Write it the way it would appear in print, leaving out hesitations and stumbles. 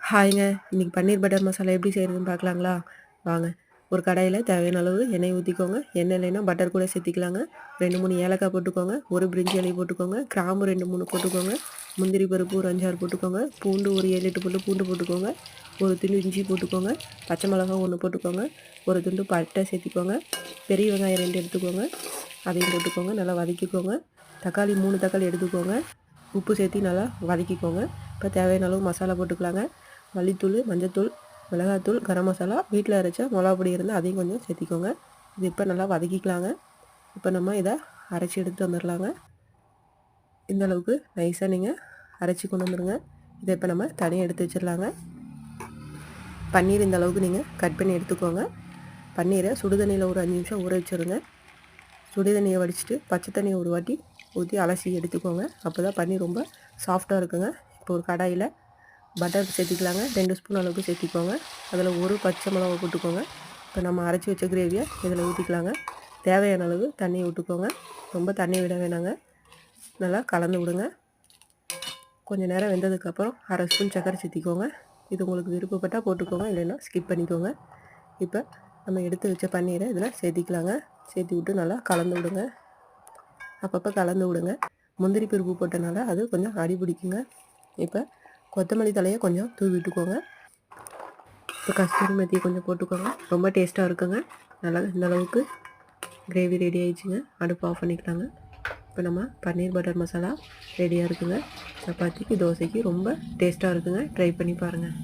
ஹாய்ங்க. இன்னைக்கு பன்னீர் பட்டர் மசாலா எப்படி செய்கிறதுன்னு பார்க்கலாங்களா? வாங்க. ஒரு கடாயில தேவையான அளவு எண்ணெய் ஊற்றிக்கோங்க. எண்ணெய் இல்லைன்னா பட்டர் கூட சேர்த்திக்கலாங்க. 2, 3 ஏலக்காய் போட்டுக்கோங்க. ஒரு பிரிஞ்சி இலை போட்டுக்கோங்க. கிராம்பு 2, 3 போட்டுக்கோங்க. முந்திரி பருப்பு ஒரு 5, 6 போட்டுக்கோங்க. பூண்டு ஒரு 7, 8 பல்லு பூண்டு போட்டுக்கோங்க. ஒரு துண்டு இஞ்சி போட்டுக்கோங்க. பச்சை மிளகாய் 1 போட்டுக்கோங்க. ஒரு துண்டு பட்டை சேர்த்திக்கோங்க. பெரிய வெங்காயம் 2 எடுத்துக்கோங்க. அதையும் போட்டுக்கோங்க. நல்லா வதக்கிக்கோங்க. தக்காளி 3 தக்காளி எடுத்துக்கோங்க. உப்பு சேர்த்தி நல்லா வதக்கிக்கோங்க. இப்போ தேவையான அளவு மசாலா போட்டுக்கலாங்க. மல்லித்தூள், மஞ்சத்தூள், மிளகாத்தூள், கரம் மசாலா, வீட்டில் அரைச்ச மிளகா பொடி இருந்தால் அதையும் கொஞ்சம் சேர்த்திக்கோங்க. இது இப்போ நல்லா வதக்கிக்கலாங்க. இப்போ நம்ம இதை அரைச்சி எடுத்து வந்துடலாங்க. இந்த அளவுக்கு நைஸாக நீங்கள் அரைச்சி கொண்டு வந்துடுங்க. இதை இப்போ நம்ம தனியாக எடுத்து வச்சிடலாங்க. பன்னீர் இந்த அளவுக்கு நீங்கள் கட் பண்ணி எடுத்துக்கோங்க. பன்னீரை சுடுதண்ணியில் ஒரு 5 நிமிஷம் ஊற வச்சுருங்க. சுடுதண்ணியை வடிச்சிட்டு பச்சை தண்ணியை ஒரு வாட்டி ஊற்றி அலசி எடுத்துக்கோங்க. அப்போ தான் பன்னீர் ரொம்ப சாஃப்டாக இருக்குங்க. இப்போ ஒரு கடாயில் பட்டர் சேர்த்திக்கலாங்க. 2 ஸ்பூன் அளவுக்கு சேர்த்திக்கோங்க. அதில் ஒரு பச்சை மிளகா போட்டுக்கோங்க. இப்போ நம்ம அரைச்சி வச்ச கிரேவியை இதில் ஊற்றிக்கலாங்க. தேவையான அளவு தண்ணி விட்டுக்கோங்க. ரொம்ப தண்ணி விட வேணாங்க. நல்லா கலந்து விடுங்க. கொஞ்சம் நேரம் வெந்ததுக்கப்புறம் 1/2 ஸ்பூன் சர்க்கரை சேர்த்திக்கோங்க. இது உங்களுக்கு விருப்பப்பட்டால் போட்டுக்கோங்க, இல்லைன்னா ஸ்கிப் பண்ணிக்கோங்க. இப்போ நம்ம எடுத்து வச்ச பன்னீரை இதில் சேர்த்திக்கலாங்க. சேர்த்தி விட்டு நல்லா கலந்து விடுங்க. அப்பப்போ கலந்து விடுங்க. முந்திரி பருப்பு போட்டனால அது கொஞ்சம் அடி பிடிக்குங்க. இப்போ கொத்தமல்லி தலையை கொஞ்சம் தூவி விட்டுக்கோங்க. இப்போ கஸ்தூரி மெத்தியை கொஞ்சம் போட்டுக்கோங்க. ரொம்ப டேஸ்ட்டாக இருக்குங்க. நல்லா இந்த அளவுக்கு கிரேவி ரெடி ஆயிடுச்சுங்க. அடுப்பு ஆஃப் பண்ணிக்கலாங்க. இப்போ நம்ம பன்னீர் பட்டர் மசாலா ரெடியாக இருக்குங்க. சப்பாத்திக்கு, தோசைக்கு ரொம்ப டேஸ்ட்டாக இருக்குங்க. ட்ரை பண்ணி பாருங்கள்.